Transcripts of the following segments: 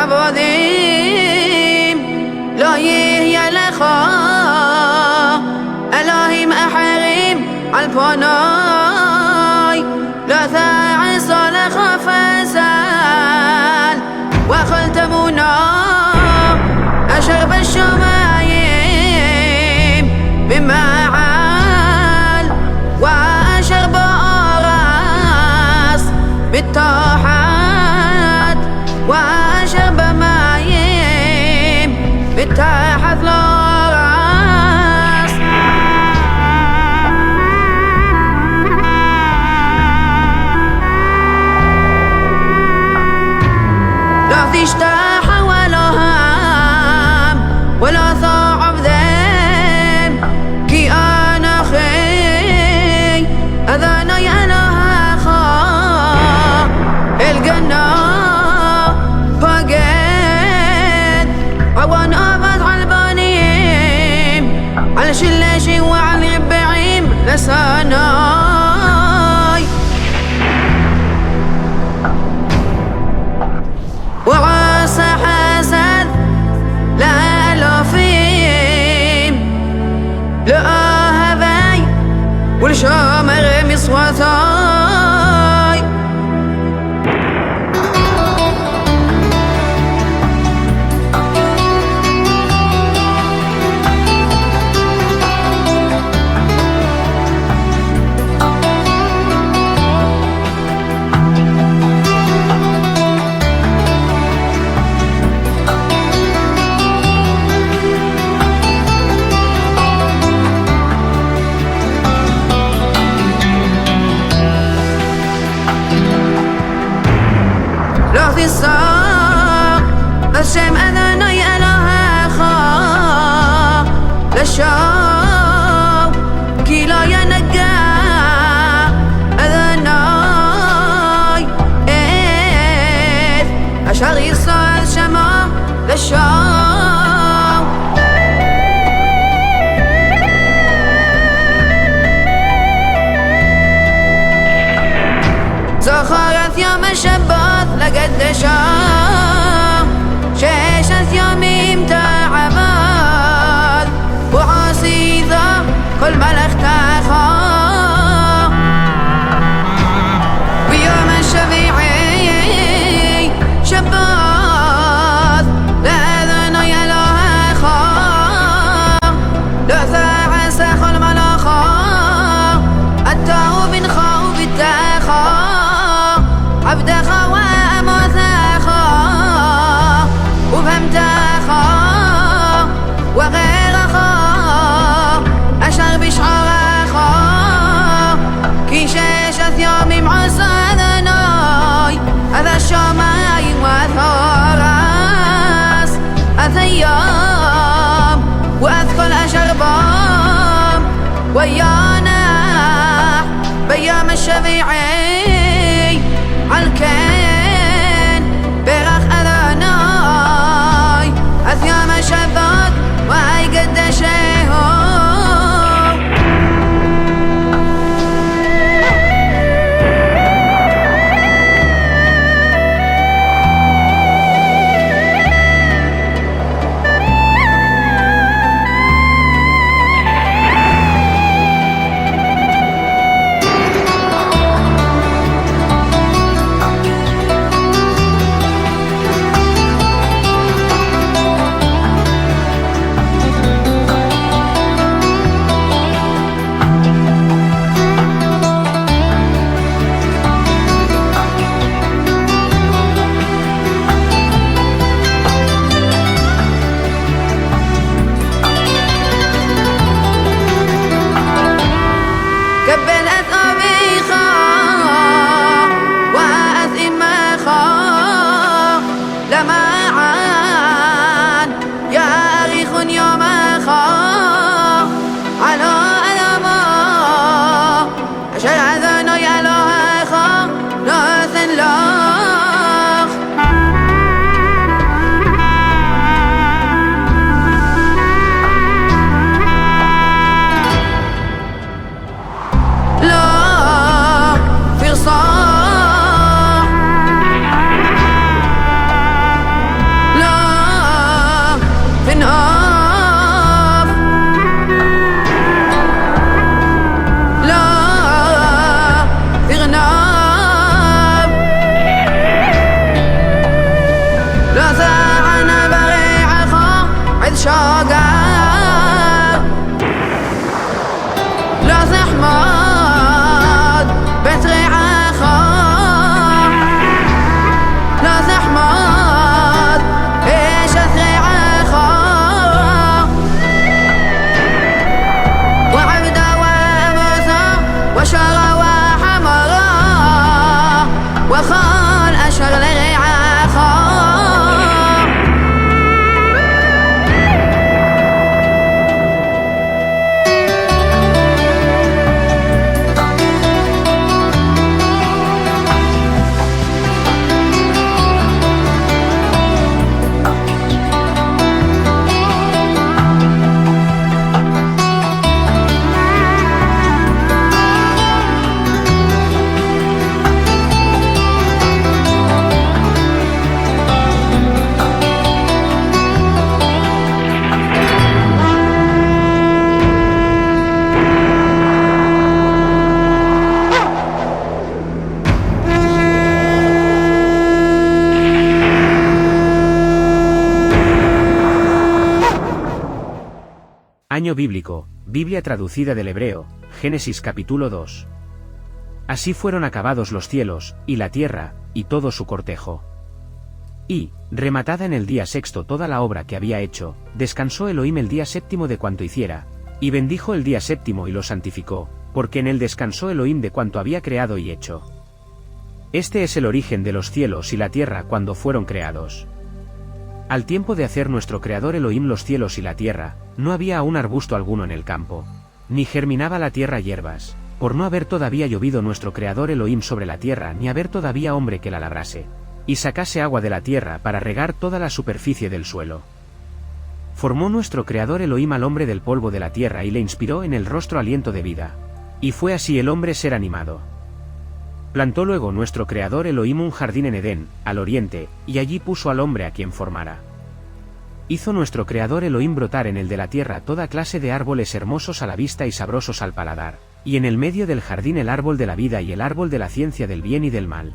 عبودیم لایه لخا الهیم احریم الپانای لا تعصى لخفزال وخلتمونا أشرب الشمايم بمعال وأشرب أراس بالطاحات وأشرب مايم بالتاحت لراس لا تشتاح ولا هام ولا ثاعب ذم كي أنا خي أذانا يلها خا الجنة فقد عوان أبد عالبانيم على شلاشي وعلى البعيم لساناي وعسى حسد لا لافيم لا هذاي والشامر مصوتاي لا تساق الشم أذني ألها خا للشاو كي لا ينقى أذني إذ أشغي صار شما للشاو زخارت يوم الشباط لقد شام شاشت يومي تعبان وعاصي ذا كل ملك تاخا ويوم الشفيعي شباط لا أذن يلوها خا لا تعسى كل ملخا التاو بن خاو بالتاخا عبد خوا مثاخا وفهمتاخا وغير خا أشعر بشعراخا كي شاشة يومي معسى ذناي هذا الشماي وثراس أثيام وأثقل أشربام ويانا بيام الشفيعي عالكين برخ أذاناي أثيام شذات وهي قد شيهو شوقه لوث حماد بتريعه خا لوث حماد ايش تريعه خا وعبده وموسى وشرى وحمرا وخال اشغل ريعه خا Año bíblico, Biblia traducida del hebreo, Génesis capítulo 2. Así fueron acabados los cielos, y la tierra, y todo su cortejo. Y, rematada en el día sexto toda la obra que había hecho, descansó Elohim el día séptimo de cuanto hiciera, y bendijo el día séptimo y lo santificó, porque en él descansó Elohim de cuanto había creado y hecho. Este es el origen de los cielos y la tierra cuando fueron creados. Al tiempo de hacer nuestro Creador Elohim los cielos y la tierra, no había aún arbusto alguno en el campo, ni germinaba la tierra hierbas, por no haber todavía llovido nuestro Creador Elohim sobre la tierra ni haber todavía hombre que la labrase, y sacase agua de la tierra para regar toda la superficie del suelo. Formó nuestro Creador Elohim al hombre del polvo de la tierra y le inspiró en el rostro aliento de vida. Y fue así el hombre ser animado. Plantó luego nuestro Creador Elohim un jardín en Edén, al oriente, y allí puso al hombre a quien formara. Hizo nuestro Creador Elohim brotar en el de la tierra toda clase de árboles hermosos a la vista y sabrosos al paladar, y en el medio del jardín el árbol de la vida y el árbol de la ciencia del bien y del mal.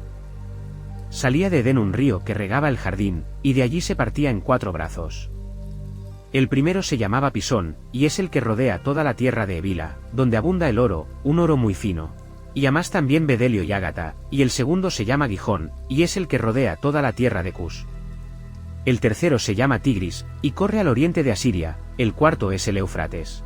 Salía de Edén un río que regaba el jardín, y de allí se partía en 4 brazos. El primero se llamaba Pisón, y es el que rodea toda la tierra de Evila, donde abunda el oro, un oro muy fino. Y además también bedelio y ágata, y el segundo se llama Gijón, y es el que rodea toda la tierra de Cus. El tercero se llama Tigris, y corre al oriente de Asiria, el cuarto es el Éufrates.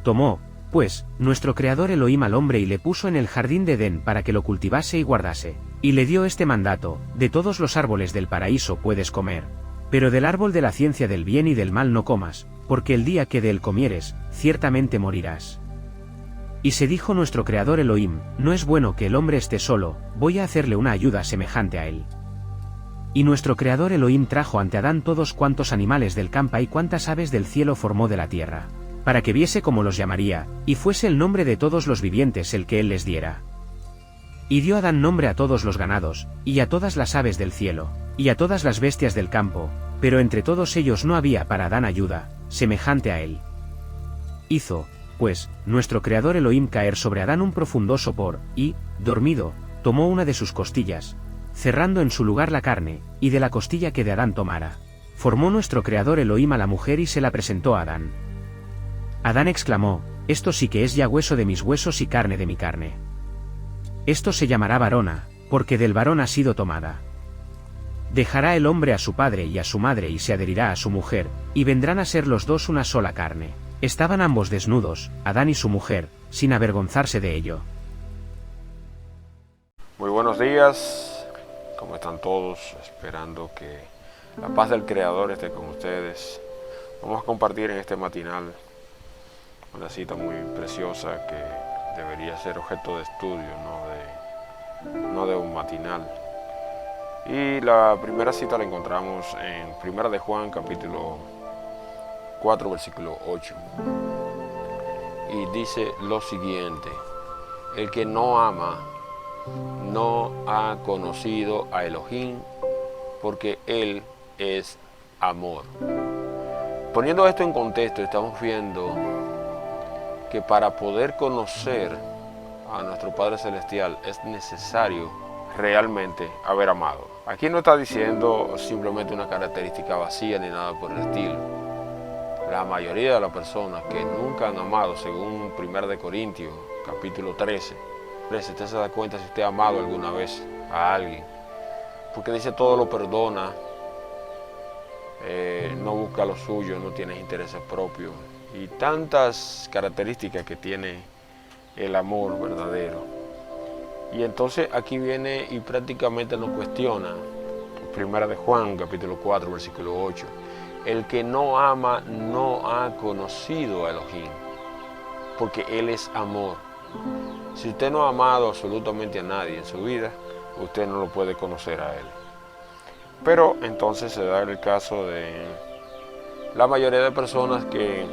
Tomó, pues, nuestro Creador Elohim al hombre y le puso en el jardín de Edén para que lo cultivase y guardase, y le dio este mandato: de todos los árboles del paraíso puedes comer, pero del árbol de la ciencia del bien y del mal no comas, porque el día que de él comieres, ciertamente morirás. Y se dijo nuestro Creador Elohim: no es bueno que el hombre esté solo, voy a hacerle una ayuda semejante a él. Y nuestro Creador Elohim trajo ante Adán todos cuantos animales del campo y cuantas aves del cielo formó de la tierra, para que viese cómo los llamaría, y fuese el nombre de todos los vivientes el que él les diera. Y dio Adán nombre a todos los ganados, y a todas las aves del cielo, y a todas las bestias del campo, pero entre todos ellos no había para Adán ayuda, semejante a él. Hizo, pues, nuestro Creador Elohim caer sobre Adán un profundo sopor, y, dormido, tomó una de sus costillas, cerrando en su lugar la carne, y de la costilla que de Adán tomara, formó nuestro Creador Elohim a la mujer y se la presentó a Adán. Adán exclamó: esto sí que es ya hueso de mis huesos y carne de mi carne. Esto se llamará varona, porque del varón ha sido tomada. Dejará el hombre a su padre y a su madre y se adherirá a su mujer, y vendrán a ser los dos una sola carne. Estaban ambos desnudos, Adán y su mujer, sin avergonzarse de ello. Muy buenos días, ¿cómo están todos? Esperando que la paz del Creador esté con ustedes. Vamos a compartir en este matinal una cita muy preciosa que debería ser objeto de estudio, no de un matinal. Y la primera cita la encontramos en Primera de Juan, capítulo 4, versículo 8. Y dice lo siguiente: el que no ama no ha conocido a Elohim, porque Él es amor. Poniendo esto en contexto, estamos viendo que para poder conocer a nuestro Padre Celestial es necesario realmente haber amado. Aquí no está diciendo simplemente una característica vacía ni nada por el estilo. la mayoría de las personas que nunca han amado, según 1 Corintios, capítulo 13, usted se da cuenta si usted ha amado alguna vez a alguien, porque dice todo lo perdona, no busca lo suyo, no tiene intereses propios, y tantas características que tiene el amor verdadero. Y entonces aquí viene y prácticamente nos cuestiona, 1 Juan, capítulo 4, versículo 8, el que no ama no ha conocido a Elohim, porque Él es amor. Si usted no ha amado absolutamente a nadie en su vida, usted no lo puede conocer a Él. Pero entonces se da el caso de la mayoría de personas que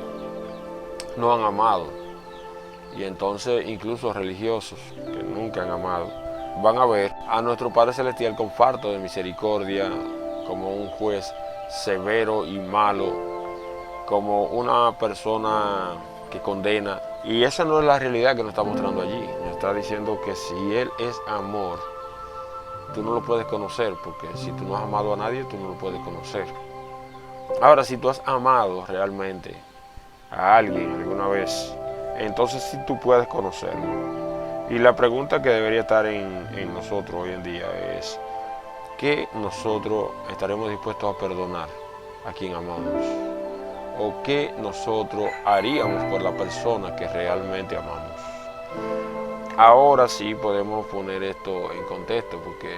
no han amado, y entonces incluso religiosos que nunca han amado, van a ver a nuestro Padre Celestial con falto de misericordia, como un juez severo y malo, como una persona que condena. Y esa no es la realidad que nos está mostrando allí. Nos está diciendo que si Él es amor, tú no lo puedes conocer, porque si tú no has amado a nadie, tú no lo puedes conocer. Ahora, si tú has amado realmente a alguien alguna vez, entonces sí tú puedes conocerlo. Y la pregunta que debería estar en nosotros hoy en día es, ¿qué nosotros estaremos dispuestos a perdonar a quien amamos? ¿O qué nosotros haríamos por la persona que realmente amamos? Ahora sí podemos poner esto en contexto, porque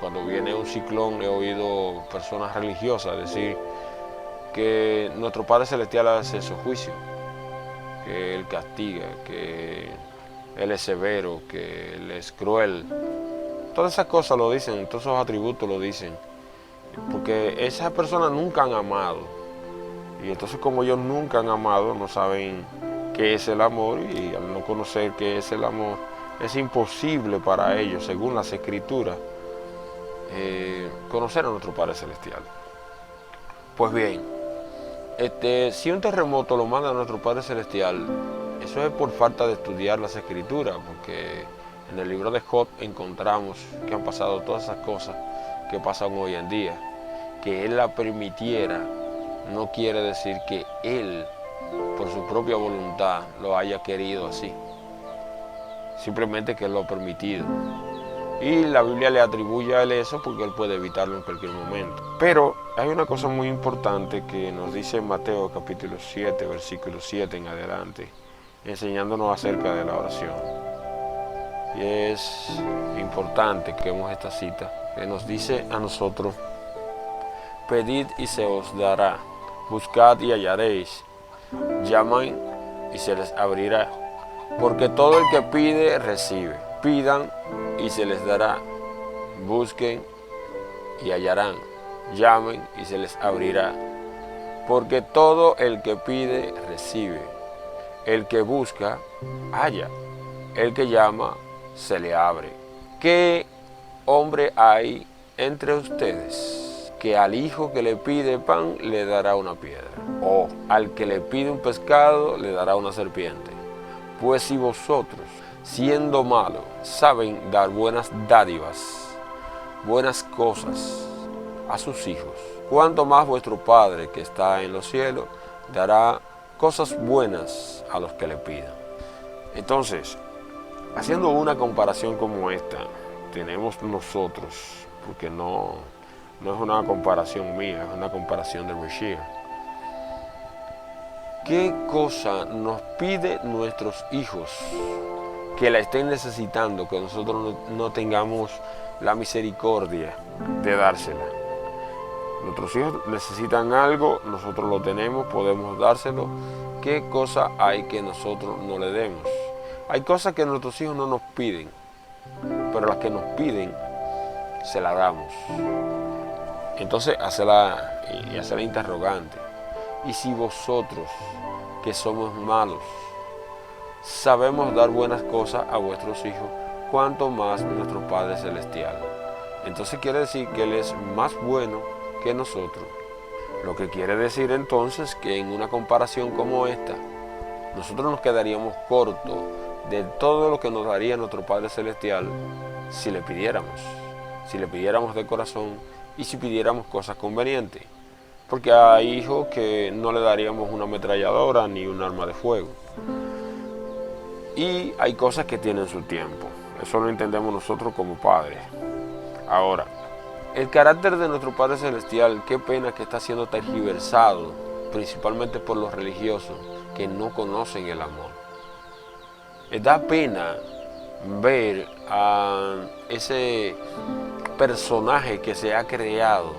cuando viene un ciclón he oído personas religiosas decir que nuestro Padre Celestial hace su juicio, que Él castiga, que Él es severo, que Él es cruel. Todas esas cosas lo dicen, todos esos atributos lo dicen, porque esas personas nunca han amado. Y entonces como ellos nunca han amado, no saben qué es el amor, y al no conocer qué es el amor, es imposible para ellos, según las Escrituras, conocer a nuestro Padre Celestial. Pues bien, si un terremoto lo manda a nuestro Padre Celestial, eso es por falta de estudiar las Escrituras, porque en el libro de Job encontramos que han pasado todas esas cosas que pasan hoy en día. Que Él la permitiera no quiere decir que Él, por su propia voluntad, lo haya querido así. Simplemente que Él lo ha permitido. Y la Biblia le atribuye a Él eso porque Él puede evitarlo en cualquier momento. Pero hay una cosa muy importante que nos dice en Mateo capítulo 7, versículo 7 en adelante, enseñándonos acerca de la oración. Y es importante que vemos esta cita que nos dice a nosotros: pedid y se os dará, buscad y hallaréis, llaman y se les abrirá, porque todo el que pide recibe, pidan y se les dará, busquen y hallarán, llamen y se les abrirá, porque todo el que pide recibe, el que busca halla, el que llama se le abre. ¿Qué hombre hay entre ustedes que al hijo que le pide pan le dará una piedra? ¿O al que le pide un pescado le dará una serpiente? Pues si vosotros, siendo malos, saben dar buenas dádivas, buenas cosas a sus hijos, cuánto más vuestro Padre que está en los cielos dará cosas buenas a los que le pidan. Entonces, haciendo una comparación como esta, tenemos nosotros, porque no es una comparación mía, es una comparación de Mashiach. ¿Qué cosa nos pide nuestros hijos que la estén necesitando, que nosotros no tengamos la misericordia de dársela? Nuestros hijos necesitan algo, nosotros lo tenemos, podemos dárselo. ¿Qué cosa hay que nosotros no le demos? Hay cosas que nuestros hijos no nos piden, pero las que nos piden, se las damos. Entonces, hace la interrogante. ¿Y si vosotros, que somos malos, sabemos dar buenas cosas a vuestros hijos, cuánto más nuestro Padre Celestial? Entonces quiere decir que Él es más bueno que nosotros. Lo que quiere decir entonces que en una comparación como esta, nosotros nos quedaríamos cortos de todo lo que nos daría nuestro Padre Celestial si le pidiéramos de corazón y si pidiéramos cosas convenientes. Porque hay hijos que no le daríamos una ametralladora ni un arma de fuego. Y hay cosas que tienen su tiempo. Eso lo entendemos nosotros como padres. Ahora, el carácter de nuestro Padre Celestial, qué pena que está siendo tergiversado, principalmente por los religiosos que no conocen el amor. Da pena ver a ese personaje que se ha creado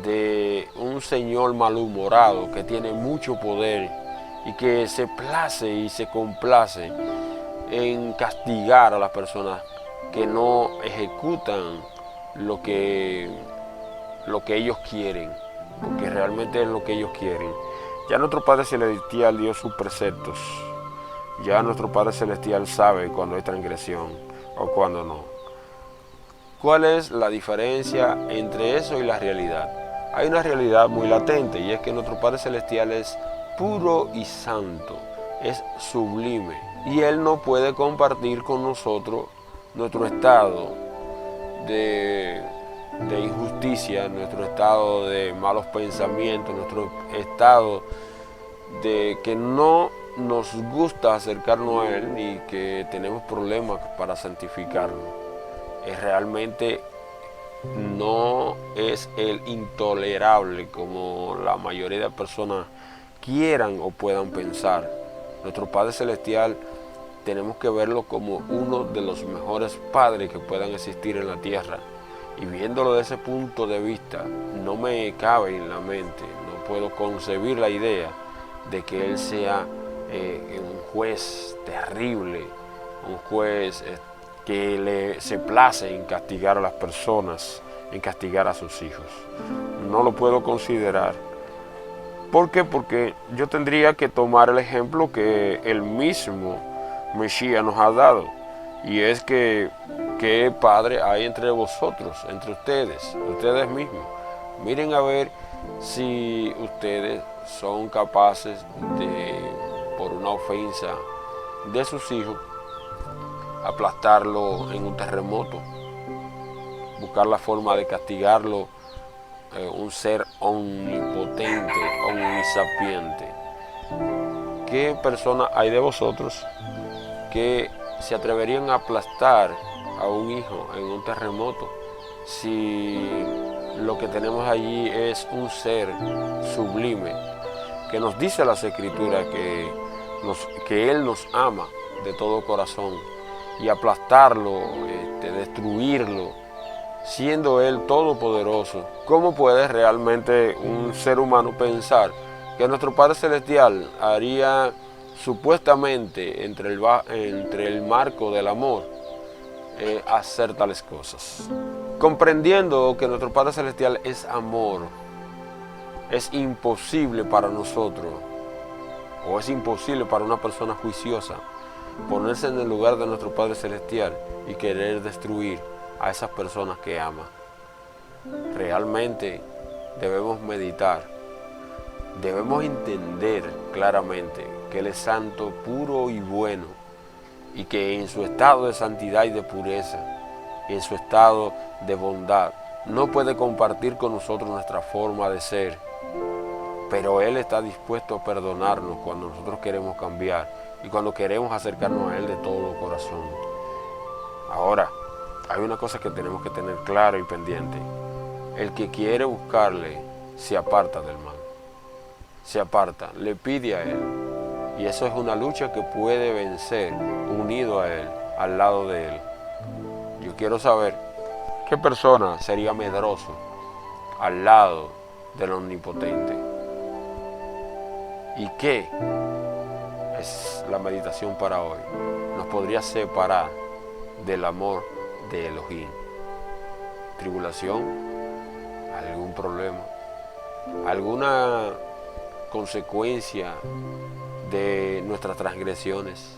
de un señor malhumorado que tiene mucho poder y que se place y se complace en castigar a las personas que no ejecutan lo que ellos quieren, porque realmente es lo que ellos quieren. Ya nuestro Padre Celestial dio sus preceptos. Ya nuestro Padre Celestial sabe cuando hay transgresión o cuando no. ¿Cuál es la diferencia entre eso y la realidad? Hay una realidad muy latente, y es que nuestro Padre Celestial es puro y santo, es sublime, y Él no puede compartir con nosotros nuestro estado de injusticia, nuestro estado de malos pensamientos, nuestro estado de que no nos gusta acercarnos a Él y que tenemos problemas para santificarlo. Realmente no es el intolerable como la mayoría de personas quieran o puedan pensar. Nuestro Padre Celestial tenemos que verlo como uno de los mejores padres que puedan existir en la tierra. Y viéndolo desde ese punto de vista, no me cabe en la mente, no puedo concebir la idea de que Él sea un juez terrible, un juez que se place en castigar a las personas, en castigar a sus hijos. No lo puedo considerar. ¿Por qué? Porque yo tendría que tomar el ejemplo que el mismo Mesías nos ha dado, y es que ¿qué padre hay entre vosotros, entre ustedes mismos? Miren a ver si ustedes son capaces de, por una ofensa de sus hijos, aplastarlo en un terremoto, buscar la forma de castigarlo, un ser omnipotente, omnisapiente. ¿Qué personas hay de vosotros que se atreverían a aplastar a un hijo en un terremoto si lo que tenemos allí es un ser sublime que nos dice las Escrituras que Él nos ama de todo corazón? Y aplastarlo, destruirlo, siendo Él todopoderoso. ¿Cómo puede realmente un ser humano pensar que nuestro Padre Celestial haría supuestamente entre el marco del amor hacer tales cosas? Comprendiendo que nuestro Padre Celestial es amor, es imposible para nosotros, o es imposible para una persona juiciosa, ponerse en el lugar de nuestro Padre Celestial y querer destruir a esas personas que ama. Realmente debemos meditar, debemos entender claramente que Él es santo, puro y bueno, y que en su estado de santidad y de pureza, en su estado de bondad, no puede compartir con nosotros nuestra forma de ser, pero Él está dispuesto a perdonarnos cuando nosotros queremos cambiar y cuando queremos acercarnos a Él de todo corazón. Ahora, hay una cosa que tenemos que tener clara y pendiente. El que quiere buscarle se aparta del mal. Se aparta, le pide a Él. Y eso es una lucha que puede vencer unido a Él, al lado de Él. Yo quiero saber qué persona sería medroso al lado del Omnipotente. ¿Y qué es la meditación para hoy? Nos podría separar del amor de Elohim. Tribulación, algún problema, alguna consecuencia de nuestras transgresiones.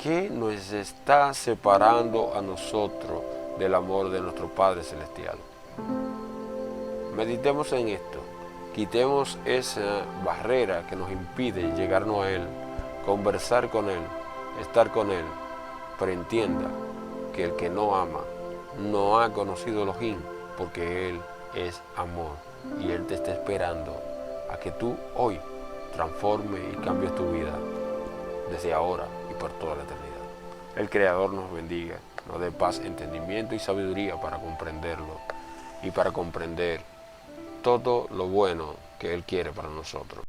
¿Qué nos está separando a nosotros del amor de nuestro Padre Celestial? Meditemos en esto. Quitemos esa barrera que nos impide llegarnos a Él, conversar con Él, estar con Él, pero entienda que el que no ama no ha conocido Elohim, porque Él es amor y Él te está esperando a que tú hoy transformes y cambies tu vida desde ahora y por toda la eternidad. El Creador nos bendiga, nos dé paz, entendimiento y sabiduría para comprenderlo y para comprender todo lo bueno que Él quiere para nosotros.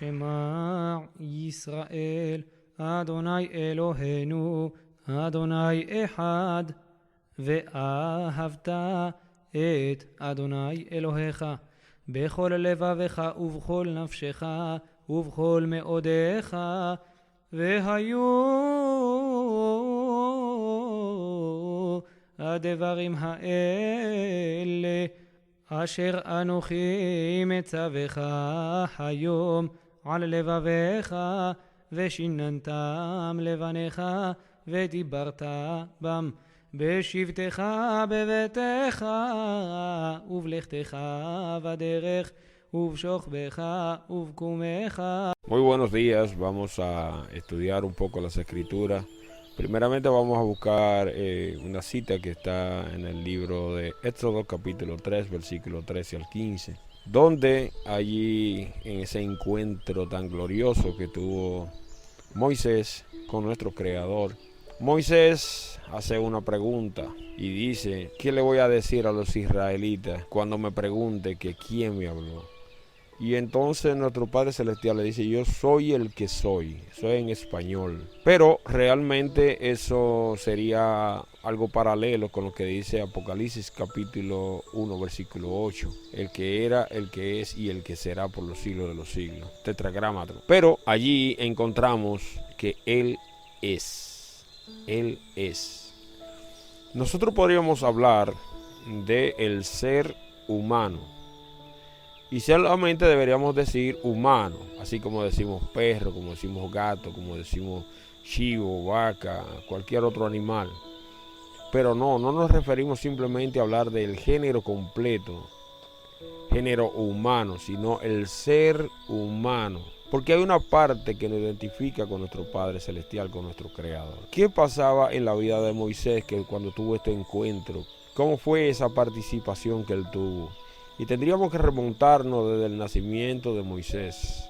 שמע ישראל, אדוני אלוהינו, אדוני אחד, ואהבת את אדוני אלוהיך בכל לבבך ובכל נפשך ובכל מאודיך, והיו לדברים האלה אשר אנוכי מצווך היום על לבביך ושיננתם לבניך ודיברת בם בשבתך בביתך ובלכתך בדרך ובשוכבך ובקומך. Muy buenos días, vamos a estudiar un poco las escrituras. Primeramente vamos a buscar una cita que está en el libro de Éxodo capítulo 3, versículo 13 al 15, donde allí en ese encuentro tan glorioso que tuvo Moisés con nuestro Creador, Moisés hace una pregunta y dice: ¿qué le voy a decir a los israelitas cuando me pregunte que quién me habló? Y entonces nuestro Padre Celestial le dice: yo soy el que soy. Soy en español. Pero realmente eso sería algo paralelo con lo que dice Apocalipsis capítulo 1 versículo 8. El que era, el que es y el que será por los siglos de los siglos. Tetragrámaton. Pero allí encontramos que Él es. Él es. Nosotros podríamos hablar de el ser humano. Y solamente deberíamos decir humano, así como decimos perro, como decimos gato, como decimos chivo, vaca, cualquier otro animal. Pero no nos referimos simplemente a hablar del género completo, género humano, sino el ser humano. Porque hay una parte que nos identifica con nuestro Padre Celestial, con nuestro Creador. ¿Qué pasaba en la vida de Moisés que cuando tuvo este encuentro? ¿Cómo fue esa participación que él tuvo? Y tendríamos que remontarnos desde el nacimiento de Moisés.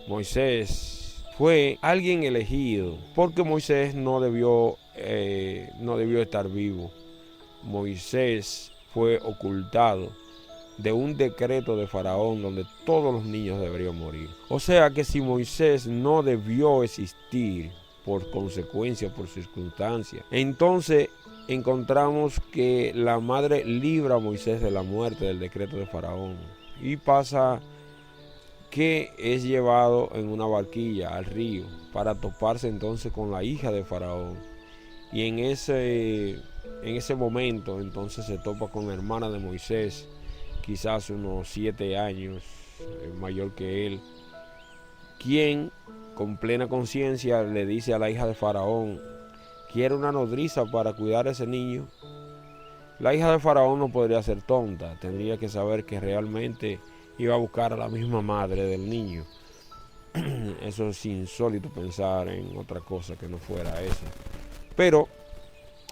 Moisés fue alguien elegido porque Moisés no debió estar vivo. Moisés fue ocultado de un decreto de Faraón donde todos los niños deberían morir. O sea que si Moisés no debió existir por consecuencia, por circunstancia, entonces encontramos que la madre libra a Moisés de la muerte del decreto de Faraón y pasa que es llevado en una barquilla al río para toparse entonces con la hija de Faraón, y en ese momento entonces se topa con la hermana de Moisés, quizás unos 7 años mayor que él, quien con plena conciencia le dice a la hija de Faraón: quiere una nodriza para cuidar a ese niño. La hija de Faraón no podría ser tonta, tendría que saber que realmente iba a buscar a la misma madre del niño. Eso es insólito pensar en otra cosa que no fuera eso. Pero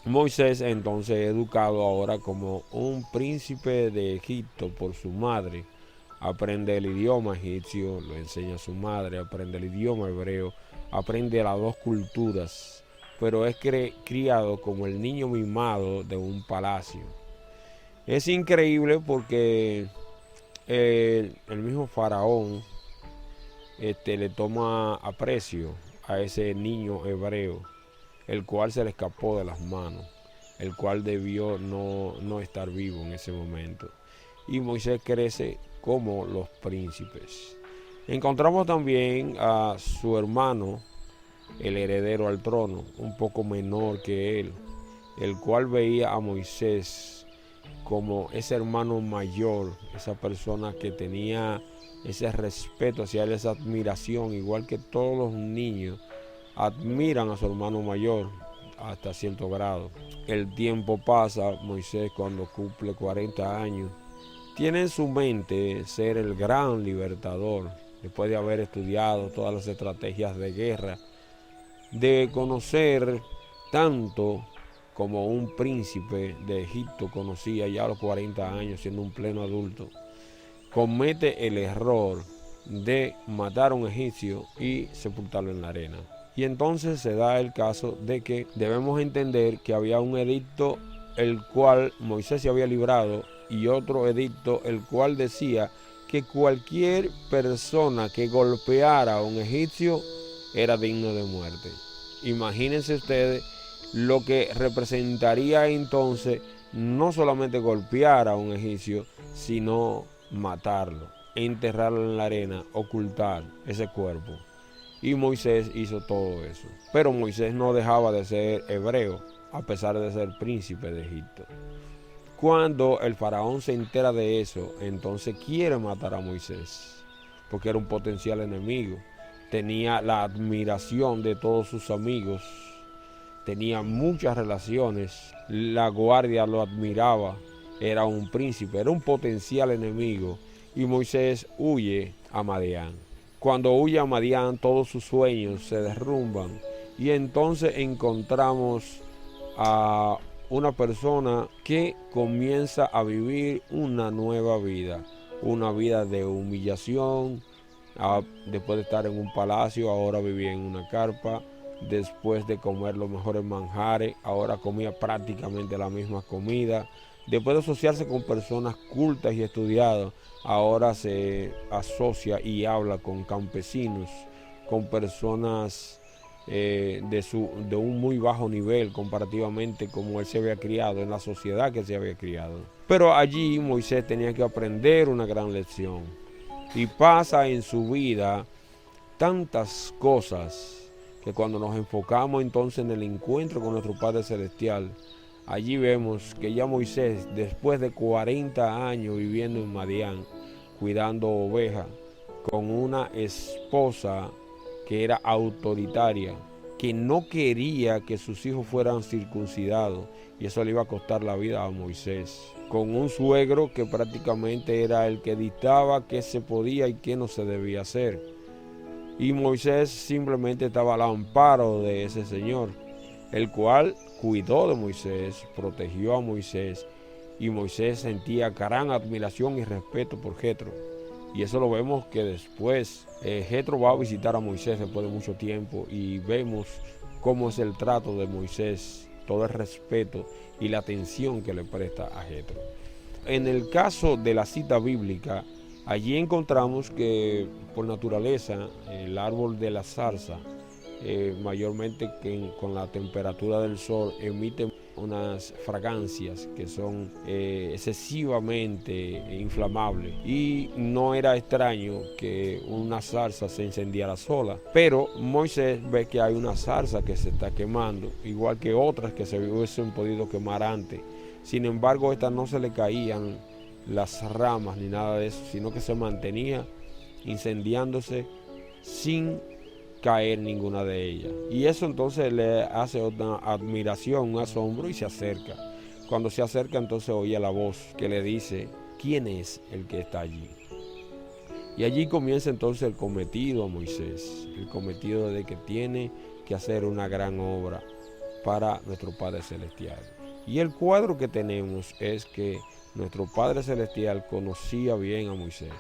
Moisés entonces educado ahora como un príncipe de Egipto por su madre, aprende el idioma egipcio, lo enseña a su madre, aprende el idioma hebreo, aprende las dos culturas, pero es criado como el niño mimado de un palacio. Es increíble porque el mismo Faraón le toma aprecio a ese niño hebreo, el cual se le escapó de las manos, el cual debió no estar vivo en ese momento. Y Moisés crece como los príncipes. Encontramos también a su hermano, el heredero al trono, un poco menor que él, el cual veía a Moisés como ese hermano mayor, esa persona que tenía ese respeto hacia él, esa admiración, igual que todos los niños admiran a su hermano mayor hasta cierto grado. El tiempo pasa, Moisés cuando cumple 40 años, tiene en su mente ser el gran libertador, después de haber estudiado todas las estrategias de guerra, de conocer tanto como un príncipe de Egipto conocía ya a los 40 años, siendo un pleno adulto. Comete el error de matar a un egipcio y sepultarlo en la arena. Y entonces se da el caso de que debemos entender que había un edicto el cual Moisés se había librado, y otro edicto el cual decía que cualquier persona que golpeara a un egipcio era digno de muerte. Imagínense ustedes lo que representaría entonces no solamente golpear a un egipcio, sino matarlo, enterrarlo en la arena, ocultar ese cuerpo. Y Moisés hizo todo eso. Pero Moisés no dejaba de ser hebreo, a pesar de ser príncipe de Egipto. Cuando el faraón se entera de eso, entonces quiere matar a Moisés, porque era un potencial enemigo. Tenía la admiración de todos sus amigos, tenía muchas relaciones, la guardia lo admiraba, era un príncipe, era un potencial enemigo, y Moisés huye a Madián. Cuando huye a Madián, todos sus sueños se derrumban, y entonces encontramos a una persona que comienza a vivir una nueva vida, una vida de humillación. Después de estar en un palacio, ahora vivía en una carpa. Después de comer los mejores manjares, ahora comía prácticamente la misma comida. Después de asociarse con personas cultas y estudiadas, ahora se asocia y habla con campesinos, con personas de un muy bajo nivel comparativamente como él se había criado, en la sociedad que se había criado. Pero allí Moisés tenía que aprender una gran lección, y pasa en su vida tantas cosas que cuando nos enfocamos entonces en el encuentro con nuestro Padre Celestial, allí vemos que ya Moisés, después de 40 años viviendo en Madián, cuidando ovejas, con una esposa que era autoritaria, que no quería que sus hijos fueran circuncidados, y eso le iba a costar la vida a Moisés, con un suegro que prácticamente era el que dictaba qué se podía y qué no se debía hacer, y Moisés simplemente estaba al amparo de ese señor, el cual cuidó de Moisés, protegió a Moisés, y Moisés sentía gran admiración y respeto por Jetro. Y eso lo vemos que después Jetro va a visitar a Moisés después de mucho tiempo, y vemos cómo es el trato de Moisés, todo el respeto y la atención que le presta a Jetro. En el caso de la cita bíblica, allí encontramos que por naturaleza el árbol de la zarza, mayormente con la temperatura del sol, emite unas fragancias que son excesivamente inflamables, y no era extraño que una zarza se incendiara sola, pero Moisés ve que hay una zarza que se está quemando, igual que otras que se hubiesen podido quemar antes. Sin embargo, estas no se le caían las ramas ni nada de eso, sino que se mantenía incendiándose sin caer ninguna de ellas. Y eso entonces le hace una admiración, un asombro, y se acerca. Cuando se acerca, entonces oye la voz que le dice: ¿quién es el que está allí? Y allí comienza entonces el cometido a Moisés, el cometido de que tiene que hacer una gran obra para nuestro Padre Celestial. Y el cuadro que tenemos es que nuestro Padre Celestial conocía bien a Moisés,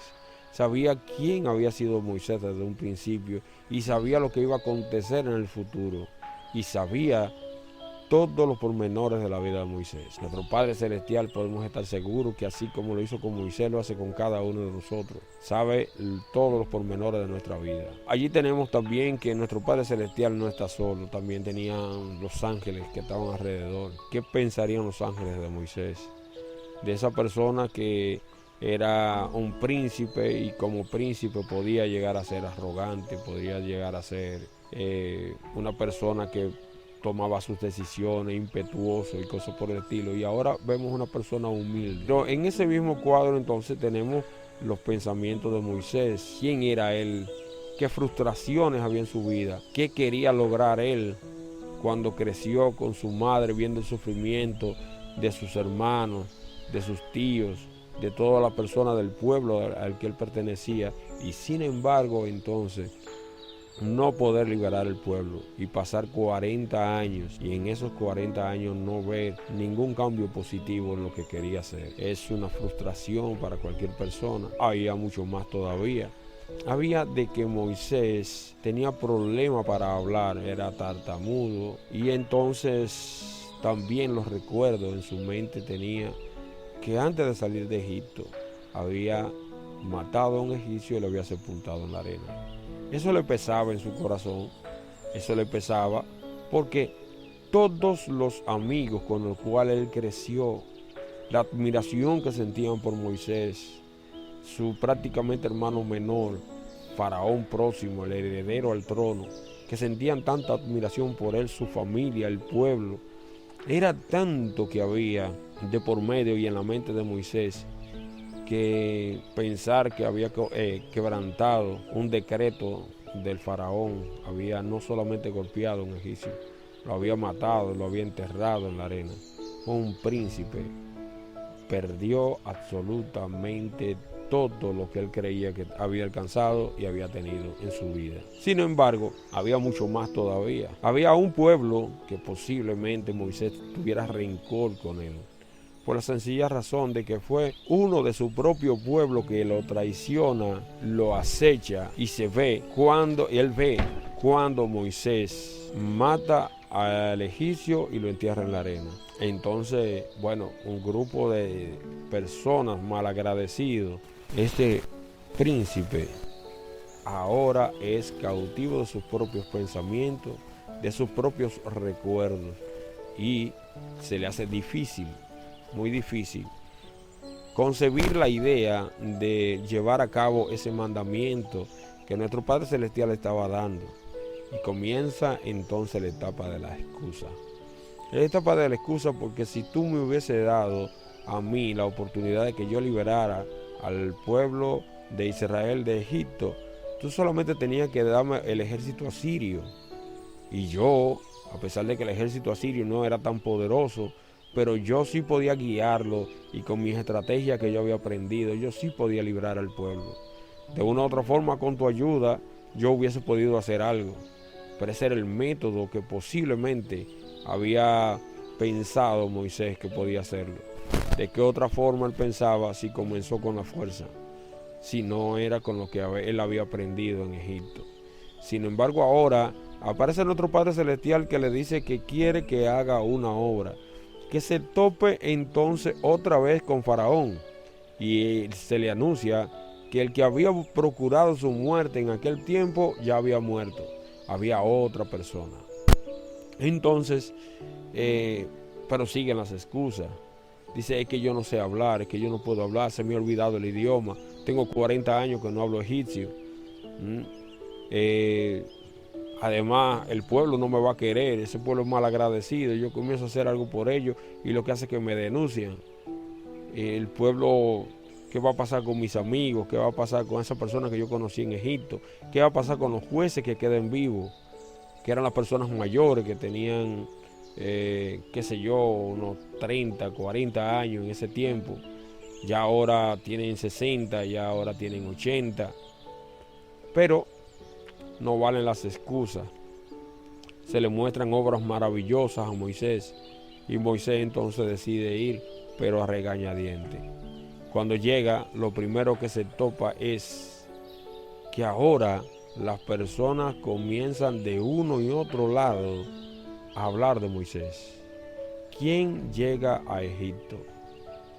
sabía quién había sido Moisés desde un principio, y sabía lo que iba a acontecer en el futuro, y sabía todos los pormenores de la vida de Moisés. Nuestro Padre Celestial, podemos estar seguros que así como lo hizo con Moisés, lo hace con cada uno de nosotros. Sabe todos los pormenores de nuestra vida. Allí tenemos también que nuestro Padre Celestial no está solo, también tenían los ángeles que estaban alrededor. ¿Qué pensarían los ángeles de Moisés? De esa persona que era un príncipe, y como príncipe podía llegar a ser arrogante, podía llegar a ser una persona que tomaba sus decisiones, impetuoso y cosas por el estilo. Y ahora vemos una persona humilde. Pero en ese mismo cuadro entonces tenemos los pensamientos de Moisés. ¿Quién era él? ¿Qué frustraciones había en su vida? ¿Qué quería lograr él cuando creció con su madre, viendo el sufrimiento de sus hermanos, de sus tíos, de toda la persona del pueblo al que él pertenecía? Y sin embargo entonces no poder liberar el pueblo y pasar 40 años, y en esos 40 años no ver ningún cambio positivo en lo que quería hacer. Es una frustración para cualquier persona. Había mucho más todavía. Había de que Moisés tenía problemas para hablar, era tartamudo, y entonces también los recuerdos en su mente tenía que antes de salir de Egipto había matado a un egipcio y lo había sepultado en la arena. Eso le pesaba en su corazón, eso le pesaba porque todos los amigos con los cuales él creció, la admiración que sentían por Moisés, su prácticamente hermano menor, Faraón próximo, el heredero al trono, que sentían tanta admiración por él, su familia, el pueblo, Era tanto que había de por medio y en la mente de Moisés, que pensar que había quebrantado un decreto del faraón, había no solamente golpeado a un egipcio, lo había matado, lo había enterrado en la arena. Un príncipe perdió absolutamente todo lo que él creía que había alcanzado y había tenido en su vida. Sin embargo, había mucho más todavía. Había un pueblo que posiblemente Moisés tuviera rencor con él, por la sencilla razón de que fue uno de su propio pueblo que lo traiciona, lo acecha y él ve cuando Moisés mata al egipcio y lo entierra en la arena. Entonces, bueno, un grupo de personas malagradecidos, este príncipe ahora es cautivo de sus propios pensamientos, de sus propios recuerdos, y se le hace difícil, muy difícil, concebir la idea de llevar a cabo ese mandamiento que nuestro Padre Celestial estaba dando. Y comienza entonces la etapa de la excusa. La etapa de la excusa, porque si tú me hubiese dado a mí la oportunidad de que yo liberara al pueblo de Israel de Egipto, tú solamente tenías que darme el ejército asirio. Y yo, a pesar de que el ejército asirio no era tan poderoso, pero yo sí podía guiarlo, y con mis estrategias que yo había aprendido, yo sí podía librar al pueblo. De una u otra forma, con tu ayuda, yo hubiese podido hacer algo. Pero ese era el método que posiblemente había pensado Moisés que podía hacerlo. ¿De qué otra forma él pensaba si comenzó con la fuerza? Si no era con lo que él había aprendido en Egipto. Sin embargo, ahora aparece nuestro Padre Celestial que le dice que quiere que haga una obra, que se tope entonces otra vez con Faraón. Y se le anuncia que el que había procurado su muerte en aquel tiempo ya había muerto. Había otra persona. Entonces, pero siguen las excusas. Dice, es que yo no sé hablar, es que yo no puedo hablar, se me ha olvidado el idioma. Tengo 40 años que no hablo egipcio. Además, el pueblo no me va a querer, ese pueblo es mal agradecido. Yo comienzo a hacer algo por ellos y lo que hace es que me denuncian. El pueblo, ¿qué va a pasar con mis amigos? ¿Qué va a pasar con esas personas que yo conocí en Egipto? ¿Qué va a pasar con los jueces que queden vivos? Que eran las personas mayores que tenían, qué sé yo, unos 30, 40 años en ese tiempo. Ya ahora tienen 60, ya ahora tienen 80. Pero no valen las excusas. Se le muestran obras maravillosas a Moisés. Y Moisés entonces decide ir, pero a regañadientes. Cuando llega, lo primero que se topa es que ahora las personas comienzan de uno y otro lado a hablar de Moisés. ¿Quién llega a Egipto?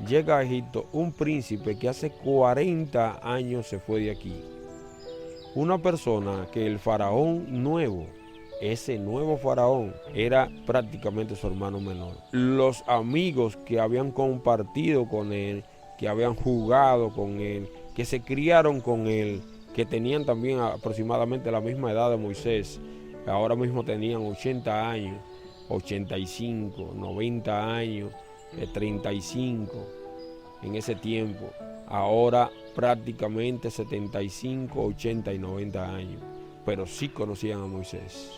Llega a Egipto un príncipe que hace 40 años se fue de aquí. Una persona que el faraón nuevo, ese nuevo faraón, era prácticamente su hermano menor. Los amigos que habían compartido con él, que habían jugado con él, que se criaron con él, que tenían también aproximadamente la misma edad de Moisés, ahora mismo tenían 80 años, 85, 90 años, 35 en ese tiempo. Ahora prácticamente 75, 80 y 90 años, pero sí conocían a Moisés.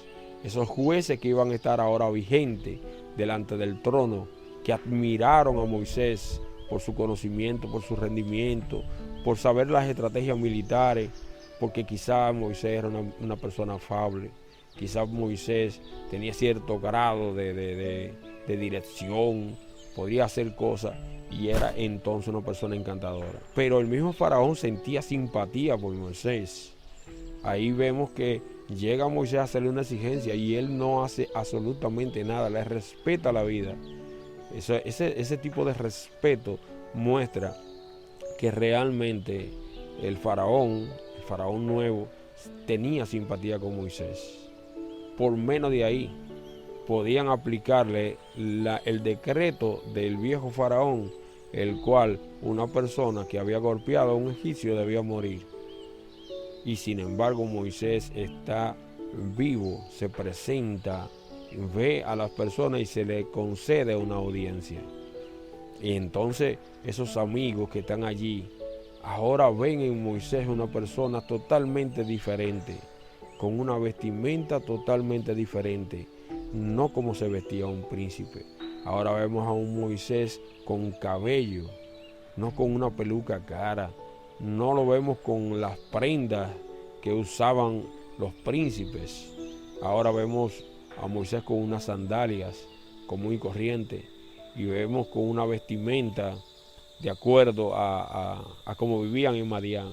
Esos jueces que iban a estar ahora vigentes delante del trono, que admiraron a Moisés por su conocimiento, por su rendimiento, por saber las estrategias militares, porque quizás Moisés era una persona afable, quizás Moisés tenía cierto grado de dirección, podía hacer cosas y era entonces una persona encantadora. Pero el mismo faraón sentía simpatía por Moisés. Ahí vemos que llega Moisés a hacerle una exigencia y él no hace absolutamente nada, le respeta la vida. Ese tipo de respeto muestra que realmente el faraón nuevo, tenía simpatía con Moisés. Por menos de ahí podían aplicarle el decreto del viejo faraón, el cual una persona que había golpeado a un egipcio debía morir. Y sin embargo Moisés está vivo, se presenta ve a las personas y se le concede una audiencia. Y entonces esos amigos que están allí ahora ven en Moisés una persona totalmente diferente, con una vestimenta totalmente diferente, no como se vestía un príncipe. Ahora vemos a un Moisés con cabello, no con una peluca cara, no lo vemos con las prendas que usaban los príncipes. Ahora vemos a Moisés con unas sandalias común y corriente, y vemos con una vestimenta de acuerdo a cómo vivían en Madián,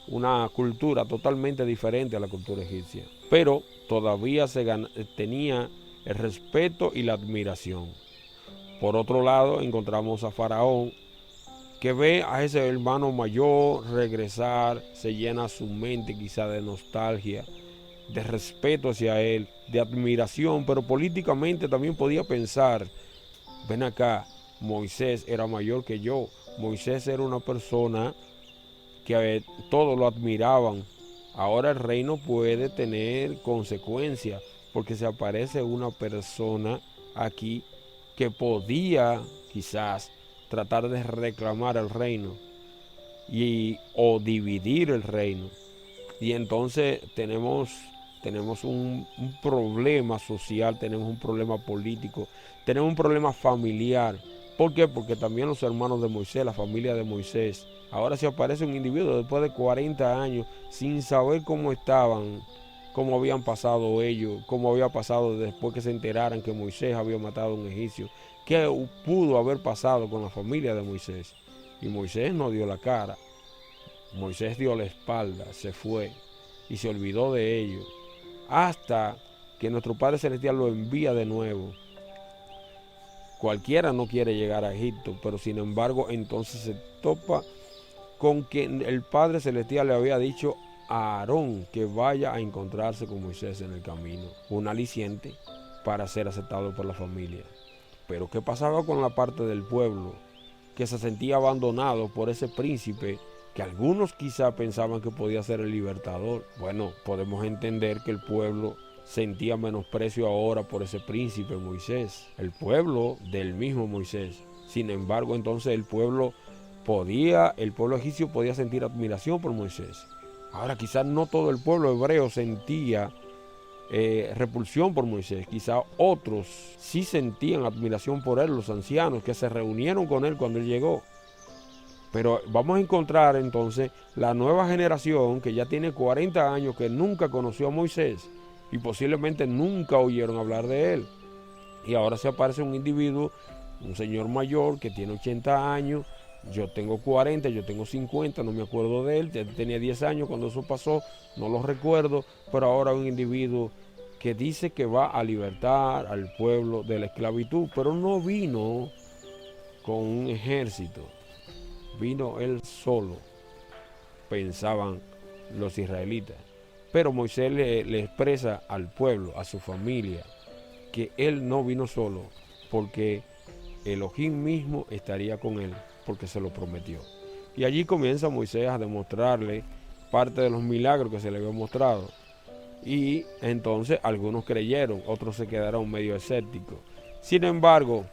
una cultura totalmente diferente a la cultura egipcia, pero todavía tenía el respeto y la admiración. Por otro lado, encontramos a Faraón, que ve a ese hermano mayor regresar, se llena su mente quizá de nostalgia, de respeto hacia él, de admiración, pero políticamente también podía pensar, ven acá, Moisés era mayor que yo, Moisés era una persona que todos lo admiraban. Ahora el reino puede tener consecuencias, porque se aparece una persona aquí que podía quizás tratar de reclamar el reino o dividir el reino. Y entonces tenemos un problema social, tenemos un problema político, tenemos un problema familiar. ¿Por qué? Porque también los hermanos de Moisés, la familia de Moisés, ahora se aparece un individuo después de 40 años sin saber cómo estaban, cómo habían pasado ellos, cómo había pasado después que se enteraran que Moisés había matado a un egipcio, qué pudo haber pasado con la familia de Moisés. Y Moisés no dio la cara, Moisés dio la espalda, se fue y se olvidó de ellos, hasta que nuestro Padre Celestial lo envía de nuevo. Cualquiera no quiere llegar a Egipto, pero sin embargo entonces se topa con que el Padre Celestial le había dicho a Aarón que vaya a encontrarse con Moisés en el camino, un aliciente para ser aceptado por la familia. Pero ¿qué pasaba con la parte del pueblo que se sentía abandonado por ese príncipe que algunos quizá pensaban que podía ser el libertador? Bueno, podemos entender que el pueblo sentía menosprecio ahora por ese príncipe Moisés, el pueblo del mismo Moisés. Sin embargo, entonces el pueblo egipcio podía sentir admiración por Moisés. Ahora quizás no todo el pueblo hebreo sentía repulsión por Moisés, quizás otros sí sentían admiración por él, los ancianos que se reunieron con él cuando él llegó. Pero vamos a encontrar entonces la nueva generación que ya tiene 40 años, que nunca conoció a Moisés y posiblemente nunca oyeron hablar de él. Y ahora se aparece un individuo, un señor mayor que tiene 80 años, yo tengo 40, yo tengo 50, no me acuerdo de él, tenía 10 años cuando eso pasó, no lo recuerdo, pero ahora un individuo que dice que va a libertar al pueblo de la esclavitud, pero no vino con un ejército, vino él solo, pensaban los israelitas. Pero Moisés le expresa al pueblo, a su familia, que él no vino solo, porque Elohim mismo estaría con él, porque se lo prometió. Y allí comienza Moisés a demostrarle parte de los milagros que se le había mostrado. Y entonces algunos creyeron, otros se quedaron medio escépticos. Sin embargo,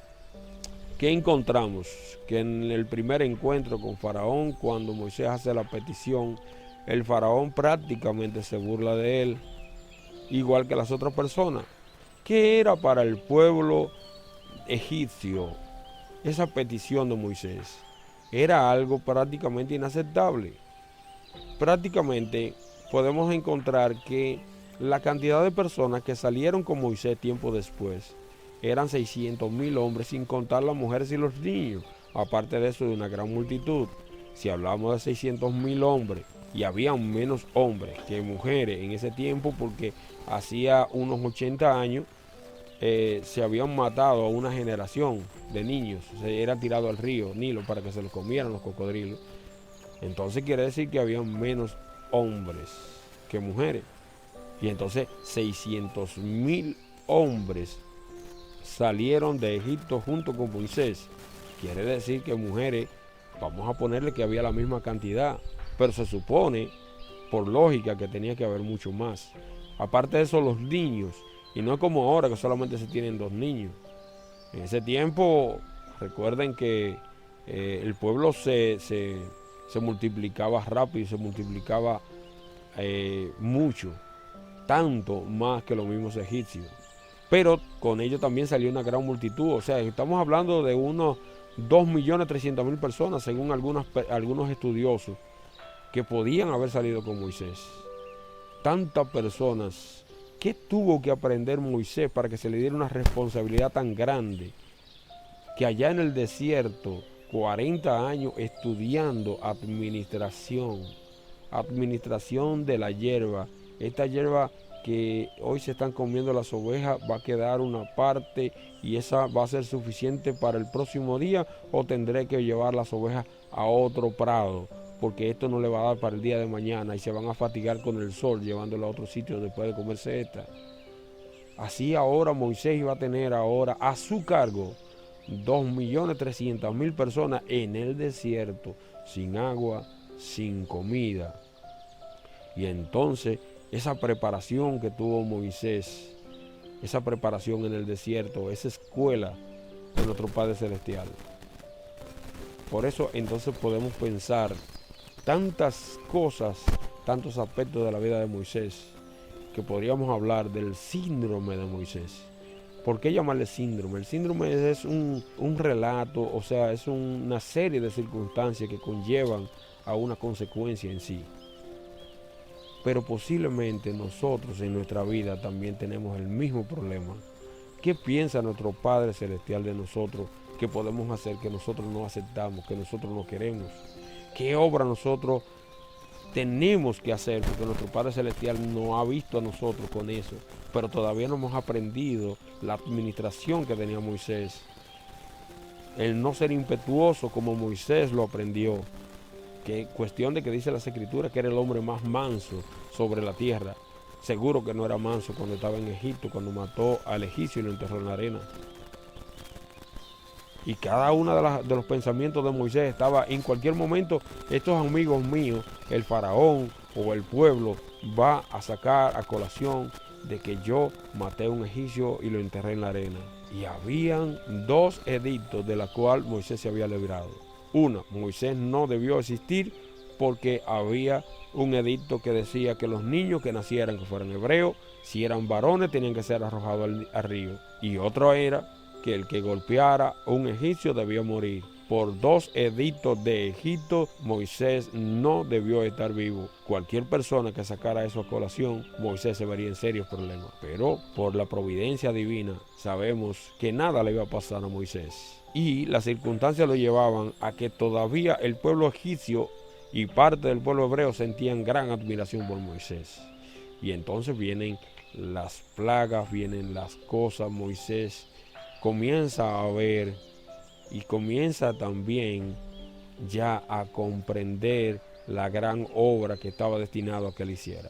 ¿qué encontramos? Que en el primer encuentro con Faraón, cuando Moisés hace la petición, el faraón prácticamente se burla de él, igual que las otras personas. ¿Qué era para el pueblo egipcio esa petición de Moisés? Era algo prácticamente inaceptable. Prácticamente podemos encontrar que la cantidad de personas que salieron con Moisés tiempo después eran 600,000 hombres, sin contar las mujeres y los niños. Aparte de eso, de una gran multitud. Si hablamos de 600,000 hombres, y había menos hombres que mujeres en ese tiempo, porque hacía unos 80 años se habían matado a una generación de niños, se eran tirados al río Nilo para que se los comieran los cocodrilos. Entonces quiere decir que había menos hombres que mujeres. Y entonces 600,000 hombres salieron de Egipto junto con Moisés. Quiere decir que mujeres, vamos a ponerle que había la misma cantidad, pero se supone, por lógica, que tenía que haber mucho más. Aparte de eso, los niños, Y no es como ahora que solamente se tienen 2 niños. En ese tiempo, recuerden que el pueblo se multiplicaba rápido, se multiplicaba mucho, tanto más que los mismos egipcios. Pero con ello también salió una gran multitud. O sea, estamos hablando de unos 2.300.000 personas, según algunos estudiosos, que podían haber salido con Moisés. Tantas personas. ¿Qué tuvo que aprender Moisés para que se le diera una responsabilidad tan grande? Que allá en el desierto, 40 años estudiando administración de la hierba. Esta hierba que hoy se están comiendo las ovejas, va a quedar una parte y esa va a ser suficiente para el próximo día, o tendré que llevar las ovejas a otro prado, porque esto no le va a dar para el día de mañana y se van a fatigar con el sol llevándolo a otro sitio después de comerse esta. Así ahora Moisés iba a tener ahora a su cargo 2.300.000 personas en el desierto, sin agua, sin comida. Y entonces esa preparación que tuvo Moisés, esa preparación en el desierto, esa escuela de nuestro Padre Celestial. Por eso entonces podemos pensar tantas cosas, tantos aspectos de la vida de Moisés, que podríamos hablar del síndrome de Moisés. ¿Por qué llamarle síndrome? El síndrome es un relato, o sea, es una serie de circunstancias que conllevan a una consecuencia en sí. Pero posiblemente nosotros en nuestra vida también tenemos el mismo problema. ¿Qué piensa nuestro Padre Celestial de nosotros que podemos hacer, que nosotros no aceptamos, que nosotros no queremos? ¿Qué obra nosotros tenemos que hacer? Porque nuestro Padre Celestial no ha visto a nosotros con eso, pero todavía no hemos aprendido la administración que tenía Moisés. El no ser impetuoso como Moisés lo aprendió. Que cuestión de que dice las Escrituras que era el hombre más manso sobre la tierra. Seguro que no era manso cuando estaba en Egipto, cuando mató al egipcio y lo enterró en la arena. Y cada uno de los pensamientos de Moisés estaba en cualquier momento, estos amigos míos, el faraón o el pueblo, va a sacar a colación de que yo maté a un egipcio y lo enterré en la arena. Y habían 2 edictos de la cual Moisés se había librado. Una, Moisés no debió existir porque había un edicto que decía que los niños que nacieran, que fueran hebreos, si eran varones, tenían que ser arrojados al río. Y otro era que el que golpeara a un egipcio debía morir. Por 2 edictos de Egipto, Moisés no debió estar vivo. Cualquier persona que sacara eso a colación, Moisés se vería en serios problemas. Pero por la providencia divina, sabemos que nada le iba a pasar a Moisés. Y las circunstancias lo llevaban a que todavía el pueblo egipcio y parte del pueblo hebreo sentían gran admiración por Moisés. Y entonces vienen las plagas, vienen las cosas. Moisés comienza a ver y comienza también ya a comprender la gran obra que estaba destinado a que él hiciera.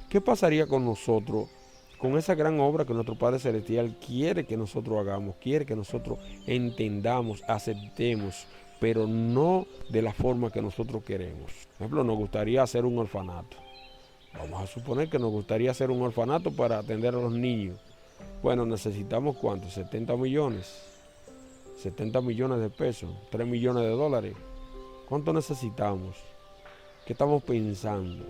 ¿Qué pasaría con nosotros, con esa gran obra que nuestro Padre Celestial quiere que nosotros hagamos, quiere que nosotros entendamos, aceptemos, pero no de la forma que nosotros queremos? Por ejemplo, nos gustaría hacer un orfanato. Vamos a suponer que nos gustaría hacer un orfanato para atender a los niños. Bueno, necesitamos ¿cuánto? 70 millones. 70 millones de pesos, 3 millones de dólares. ¿Cuánto necesitamos? ¿Qué estamos pensando?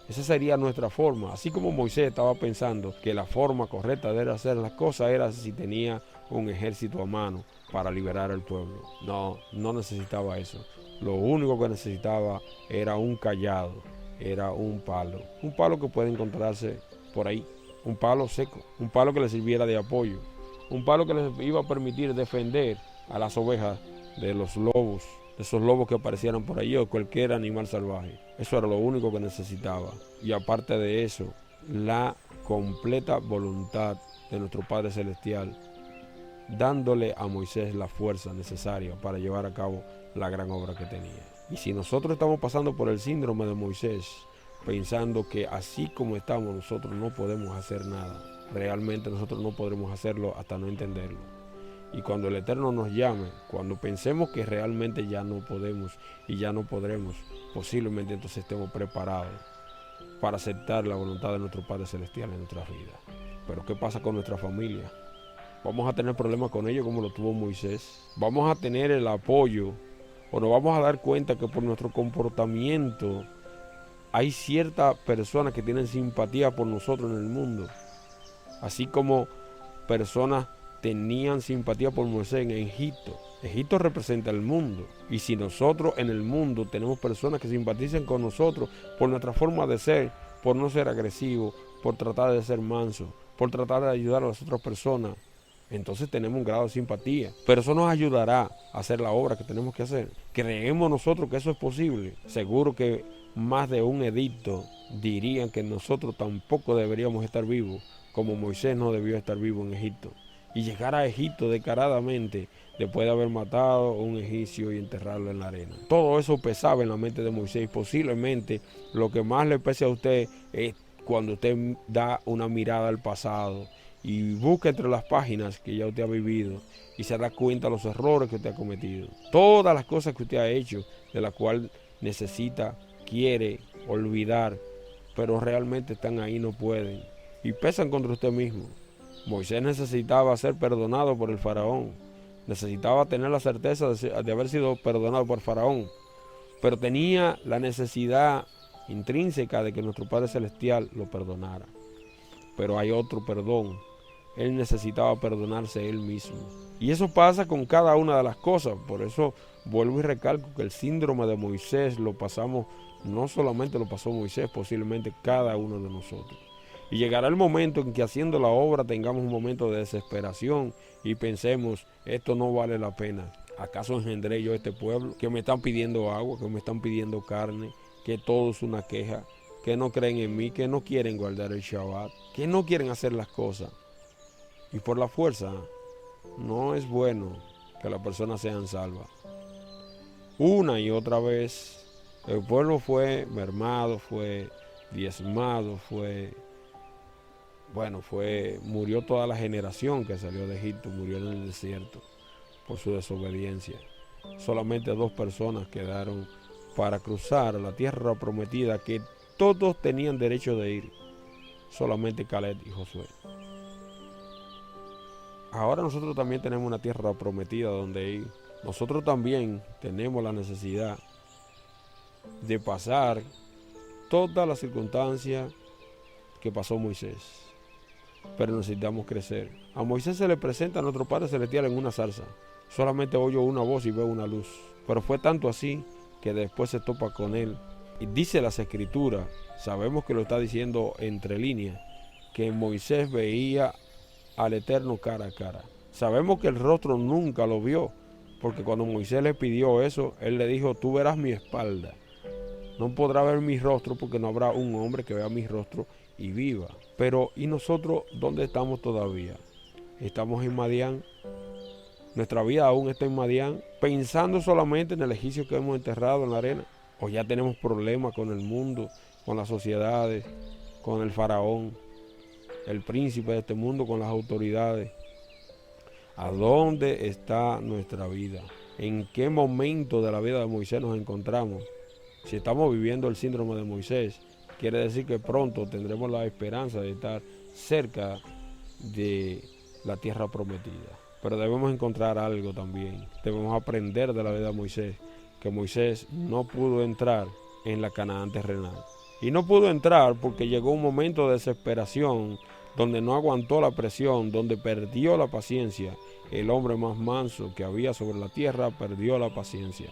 Esa sería nuestra forma. Así como Moisés estaba pensando que la forma correcta de hacer las cosas era si tenía un ejército a mano para liberar al pueblo. No, no necesitaba eso. Lo único que necesitaba era un cayado, era un palo. Un palo que puede encontrarse por ahí. Un palo seco, un palo que le sirviera de apoyo. Un palo que les iba a permitir defender a las ovejas de los lobos, de esos lobos que aparecieran por ahí o cualquier animal salvaje. Eso era lo único que necesitaba. Y aparte de eso, la completa voluntad de nuestro Padre Celestial, dándole a Moisés la fuerza necesaria para llevar a cabo la gran obra que tenía. Y si nosotros estamos pasando por el síndrome de Moisés, pensando que así como estamos nosotros no podemos hacer nada, realmente nosotros no podremos hacerlo hasta no entenderlo. Y cuando el Eterno nos llame, cuando pensemos que realmente ya no podemos y ya no podremos, posiblemente entonces estemos preparados para aceptar la voluntad de nuestro Padre Celestial en nuestras vidas. Pero ¿qué pasa con nuestra familia? ¿Vamos a tener problemas con ellos como lo tuvo Moisés? ¿Vamos a tener el apoyo o nos vamos a dar cuenta que por nuestro comportamiento hay ciertas personas que tienen simpatía por nosotros en el mundo? Así como personas tenían simpatía por Moisés en Egipto. Egipto representa el mundo. Y si nosotros en el mundo tenemos personas que simpatizan con nosotros por nuestra forma de ser, por no ser agresivos, por tratar de ser mansos, por tratar de ayudar a las otras personas, entonces tenemos un grado de simpatía. Pero eso nos ayudará a hacer la obra que tenemos que hacer. ¿Creemos nosotros que eso es posible? Seguro que más de un edicto dirían que nosotros tampoco deberíamos estar vivos, como Moisés no debió estar vivo en Egipto. Y llegar a Egipto descaradamente después de haber matado a un egipcio y enterrarlo en la arena. Todo eso pesaba en la mente de Moisés. Posiblemente lo que más le pese a usted es cuando usted da una mirada al pasado y busca entre las páginas que ya usted ha vivido y se da cuenta de los errores que usted ha cometido. Todas las cosas que usted ha hecho, de las cuales necesita, quiere olvidar, pero realmente están ahí, no pueden. Y pesan contra usted mismo. Moisés necesitaba ser perdonado por el faraón. Necesitaba tener la certeza de haber sido perdonado por faraón. Pero tenía la necesidad intrínseca de que nuestro Padre Celestial lo perdonara. Pero hay otro perdón. Él necesitaba perdonarse él mismo. Y eso pasa con cada una de las cosas. Por eso vuelvo y recalco que el síndrome de Moisés lo pasamos, no solamente lo pasó Moisés, posiblemente cada uno de nosotros. Y llegará el momento en que haciendo la obra tengamos un momento de desesperación y pensemos, esto no vale la pena. ¿Acaso engendré yo este pueblo? Que me están pidiendo agua, que me están pidiendo carne, que todo es una queja, que no creen en mí, que no quieren guardar el Shabbat, que no quieren hacer las cosas. Y por la fuerza, no es bueno que las personas sean salvas. Una y otra vez, el pueblo fue mermado, fue diezmado, murió toda la generación que salió de Egipto, murió en el desierto por su desobediencia. Solamente 2 personas quedaron para cruzar la tierra prometida que todos tenían derecho de ir, solamente Caleb y Josué. Ahora nosotros también tenemos una tierra prometida donde ir. Nosotros también tenemos la necesidad de pasar todas las circunstancias que pasó Moisés. Pero necesitamos crecer. A Moisés se le presenta a nuestro Padre Celestial en una zarza. Solamente oyó una voz y veo una luz. Pero fue tanto así que después se topa con él. Y dice las Escrituras, sabemos que lo está diciendo entre líneas, que Moisés veía al Eterno cara a cara. Sabemos que el rostro nunca lo vio, porque cuando Moisés le pidió eso, él le dijo, tú verás mi espalda. No podrá ver mi rostro porque no habrá un hombre que vea mi rostro y viva. Pero ¿y nosotros dónde estamos todavía? ¿Estamos en Madián? ¿Nuestra vida aún está en Madián? ¿Pensando solamente en el egipcio que hemos enterrado en la arena? ¿O ya tenemos problemas con el mundo, con las sociedades, con el faraón, el príncipe de este mundo, con las autoridades? ¿A dónde está nuestra vida? ¿En qué momento de la vida de Moisés nos encontramos? Si estamos viviendo el síndrome de Moisés, quiere decir que pronto tendremos la esperanza de estar cerca de la tierra prometida. Pero debemos encontrar algo también. Debemos aprender de la vida de Moisés, que Moisés no pudo entrar en la Canaán terrenal. Y no pudo entrar porque llegó un momento de desesperación, donde no aguantó la presión, donde perdió la paciencia. El hombre más manso que había sobre la tierra perdió la paciencia.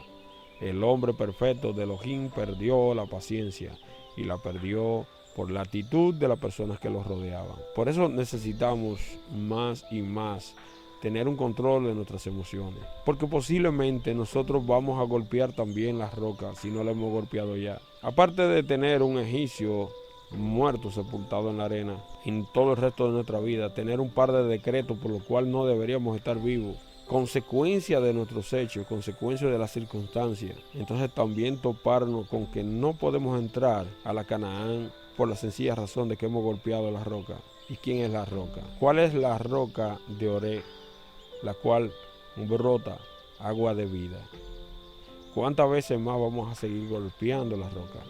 El hombre perfecto de Elohim perdió la paciencia y la perdió por la actitud de las personas que los rodeaban. Por eso necesitamos más y más tener un control de nuestras emociones, porque posiblemente nosotros vamos a golpear también las rocas si no la hemos golpeado ya. Aparte de tener un egipcio muerto, sepultado en la arena, en todo el resto de nuestra vida, tener un par de decretos por los cuales no deberíamos estar vivos, consecuencia de nuestros hechos, consecuencia de las circunstancias. Entonces también toparnos con que no podemos entrar a la Canaán por la sencilla razón de que hemos golpeado la roca. ¿Y quién es la roca? ¿Cuál es la roca de Oré, la cual brota agua de vida? ¿Cuántas veces más vamos a seguir golpeando la roca?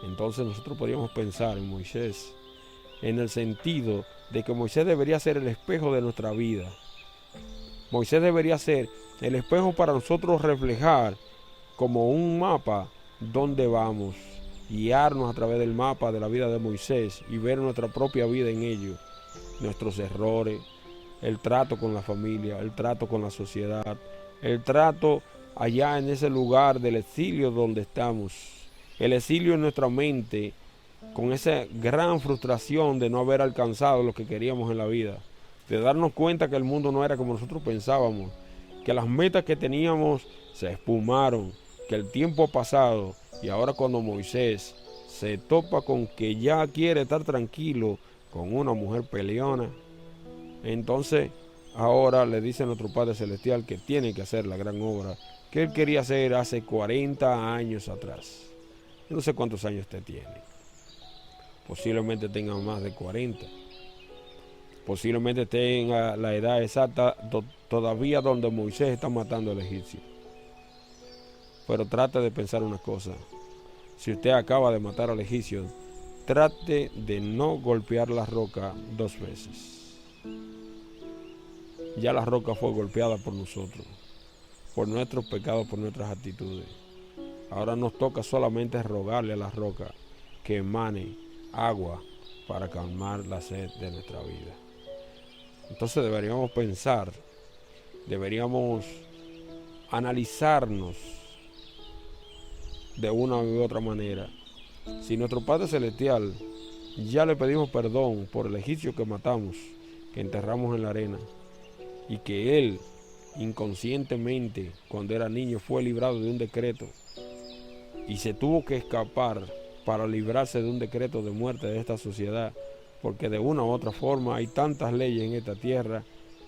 Entonces nosotros podríamos pensar en Moisés, en el sentido de que Moisés debería ser el espejo de nuestra vida. Moisés debería ser el espejo para nosotros reflejar como un mapa dónde vamos, guiarnos a través del mapa de la vida de Moisés y ver nuestra propia vida en ello, nuestros errores, el trato con la familia, el trato con la sociedad, el trato allá en ese lugar del exilio donde estamos, el exilio en nuestra mente, con esa gran frustración de no haber alcanzado lo que queríamos en la vida, de darnos cuenta que el mundo no era como nosotros pensábamos, que las metas que teníamos se esfumaron, que el tiempo ha pasado, y ahora cuando Moisés se topa con que ya quiere estar tranquilo con una mujer peleona, entonces ahora le dice a nuestro Padre Celestial que tiene que hacer la gran obra que él quería hacer hace 40 años atrás. Yo no sé cuántos años usted tiene. Posiblemente tenga más de 40. Posiblemente tenga la edad exacta todavía donde Moisés está matando al egipcio. Pero trate de pensar una cosa. Si usted acaba de matar al egipcio, trate de no golpear la roca 2 veces. Ya la roca fue golpeada por nosotros, por nuestros pecados, por nuestras actitudes. Ahora nos toca solamente rogarle a la roca que emane agua para calmar la sed de nuestra vida. Entonces deberíamos pensar, deberíamos analizarnos de una u otra manera. Si nuestro Padre Celestial ya le pedimos perdón por el egipcio que matamos, que enterramos en la arena, y que él inconscientemente cuando era niño fue librado de un decreto y se tuvo que escapar para librarse de un decreto de muerte de esta sociedad, porque de una u otra forma hay tantas leyes en esta tierra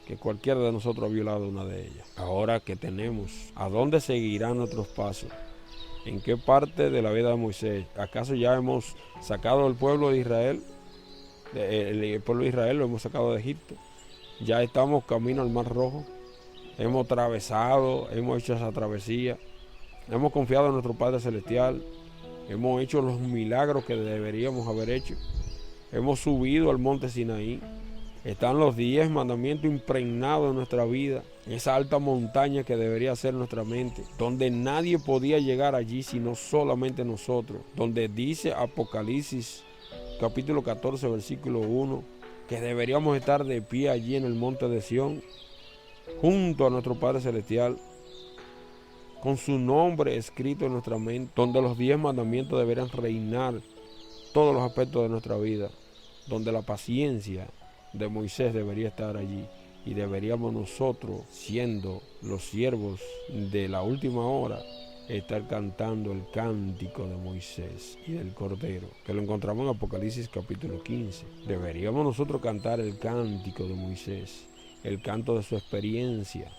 que cualquiera de nosotros ha violado una de ellas. Ahora que tenemos, ¿a dónde seguirán nuestros pasos? ¿En qué parte de la vida de Moisés? ¿Acaso ya hemos sacado al pueblo de Israel? El pueblo de Israel lo hemos sacado de Egipto. Ya estamos camino al Mar Rojo. Hemos atravesado, hemos hecho esa travesía. Hemos confiado en nuestro Padre Celestial. Hemos hecho los milagros que deberíamos haber hecho. Hemos subido al monte Sinaí. Están los 10 mandamientos impregnados en nuestra vida. Esa alta montaña que debería ser nuestra mente. Donde nadie podía llegar allí sino solamente nosotros. Donde dice Apocalipsis capítulo 14 versículo 1. Que deberíamos estar de pie allí en el monte de Sión, junto a nuestro Padre Celestial, con su nombre escrito en nuestra mente, donde los 10 mandamientos deberían reinar todos los aspectos de nuestra vida, donde la paciencia de Moisés debería estar allí, y deberíamos nosotros, siendo los siervos de la última hora, estar cantando el cántico de Moisés y del Cordero, que lo encontramos en Apocalipsis capítulo 15. Deberíamos nosotros cantar el cántico de Moisés, el canto de su experiencia,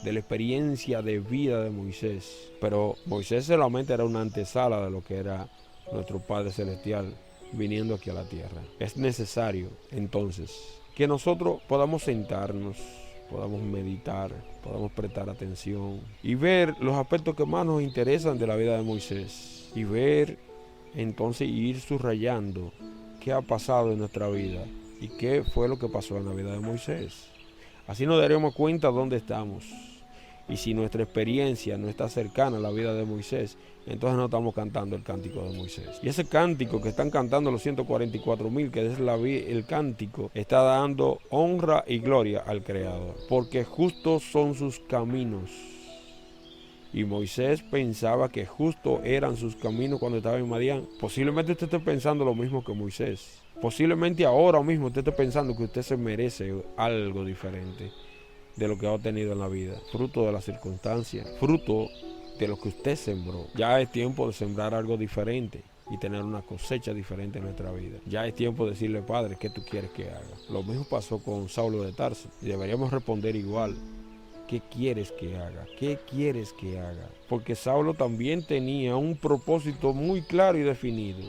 de la experiencia de vida de Moisés. Pero Moisés solamente era una antesala de lo que era nuestro Padre Celestial viniendo aquí a la tierra. Es necesario entonces que nosotros podamos sentarnos, podamos meditar, podamos prestar atención y ver los aspectos que más nos interesan de la vida de Moisés, y ver entonces y ir subrayando qué ha pasado en nuestra vida y qué fue lo que pasó en la vida de Moisés. Así nos daremos cuenta dónde estamos, y si nuestra experiencia no está cercana a la vida de Moisés, entonces no estamos cantando el cántico de Moisés. Y ese cántico que están cantando los 144,000, que es el cántico, está dando honra y gloria al Creador, porque justos son sus caminos. Y Moisés pensaba que justos eran sus caminos cuando estaba en Madián. Posiblemente usted esté pensando lo mismo que Moisés. Posiblemente ahora mismo usted esté pensando que usted se merece algo diferente de lo que ha obtenido en la vida, fruto de las circunstancias, fruto de lo que usted sembró. Ya es tiempo de sembrar algo diferente y tener una cosecha diferente en nuestra vida. Ya es tiempo de decirle: Padre, ¿qué tú quieres que haga? Lo mismo pasó con Saulo de Tarso, y deberíamos responder igual: ¿qué quieres que haga? ¿Qué quieres que haga? Porque Saulo también tenía un propósito muy claro y definido.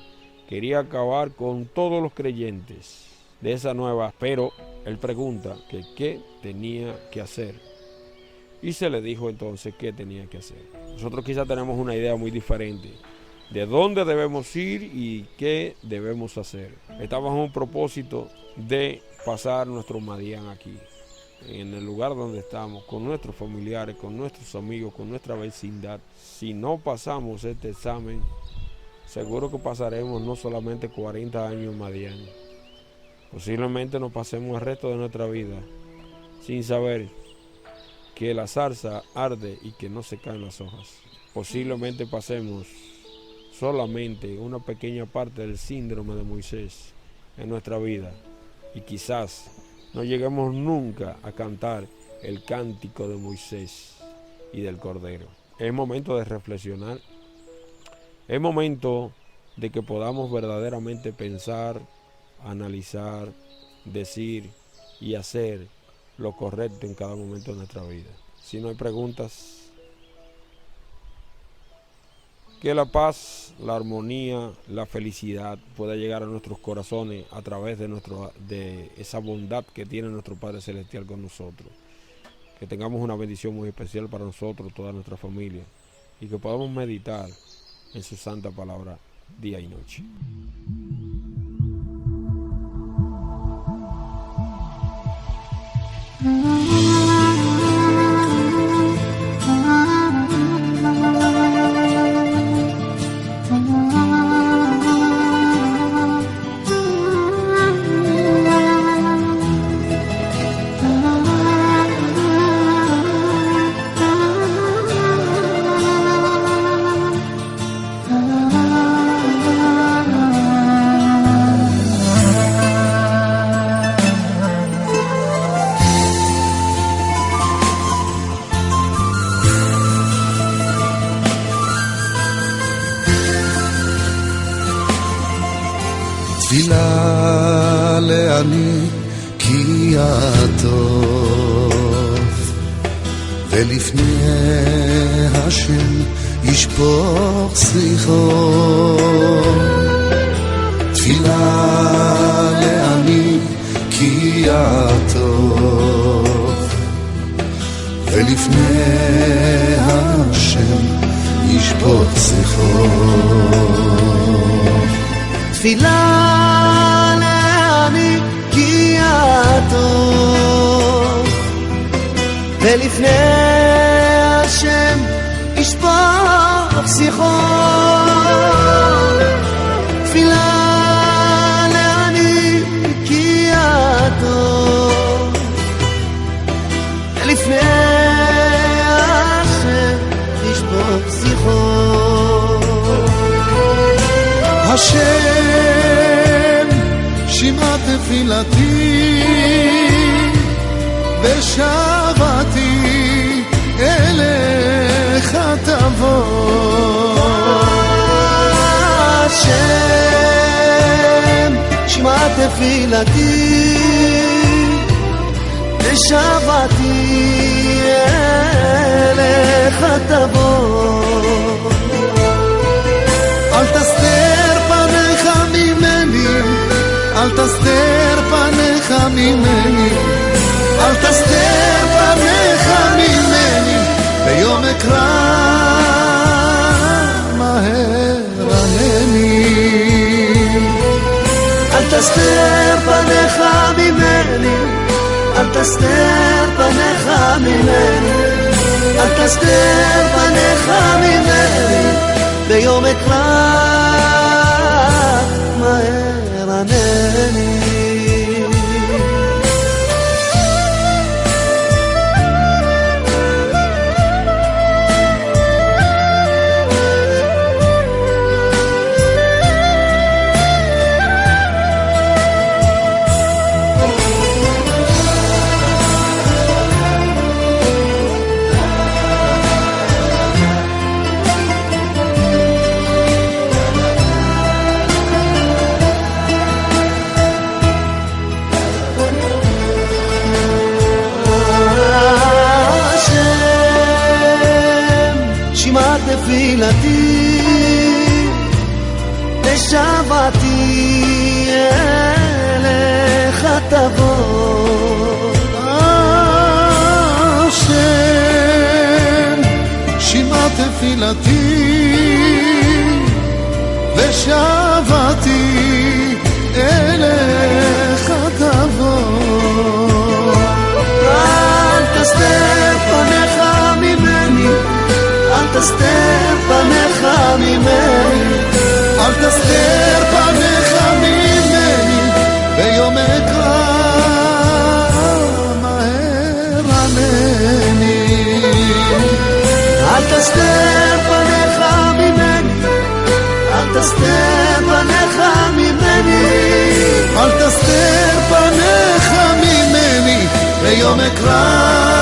Quería acabar con todos los creyentes de esa nueva, pero él pregunta que qué tenía que hacer, y se le dijo entonces qué tenía que hacer. Nosotros quizás tenemos una idea muy diferente, de dónde debemos ir y qué debemos hacer. Estamos en un propósito de pasar nuestro Madián aquí, en el lugar donde estamos, con nuestros familiares, con nuestros amigos, con nuestra vecindad. Si no pasamos este examen, seguro que pasaremos no solamente 40 años en Madián, posiblemente nos pasemos el resto de nuestra vida sin saber que la zarza arde y que no se caen las hojas. Posiblemente pasemos solamente una pequeña parte del síndrome de Moisés en nuestra vida y quizás no lleguemos nunca a cantar el cántico de Moisés y del Cordero. Es momento de reflexionar, es momento de que podamos verdaderamente pensar, analizar, decir y hacer lo correcto en cada momento de nuestra vida. Si no hay preguntas, que la paz, la armonía, la felicidad pueda llegar a nuestros corazones a través de esa bondad que tiene nuestro Padre Celestial con nosotros. Que tengamos una bendición muy especial para nosotros, toda nuestra familia, y que podamos meditar en su santa palabra día y noche. תפילה לעני כי הטוב ולפני השם ישפוך שיחו תפילה לעני כי הטוב ולפני השם ישפוך שיחו תפילה לעני כי הטוב ולפני השם ישפוך שיחו תפילה לעני כי הטוב ולפני השם ישפוך שיחו השם שמע תפילתי ושבתי אליך תבוא השם שמע תפילתי ושבתי אליך תבוא אל תסתר פניך ממני אל תסתר פניך ממני אל תסתר פניך ממני ביום אקרא מהר ענני אל תסתר פניך ממני אל תסתר פניך ממני אל תסתר פניך ממני ביום אקרא מהר ענני תפילתי ושבתי אליך תבוא השם שמע תפילתי תסתר פניך ממני, אל תסתר פניך ממני, אל תסתר פניך ממני, ביום אקרא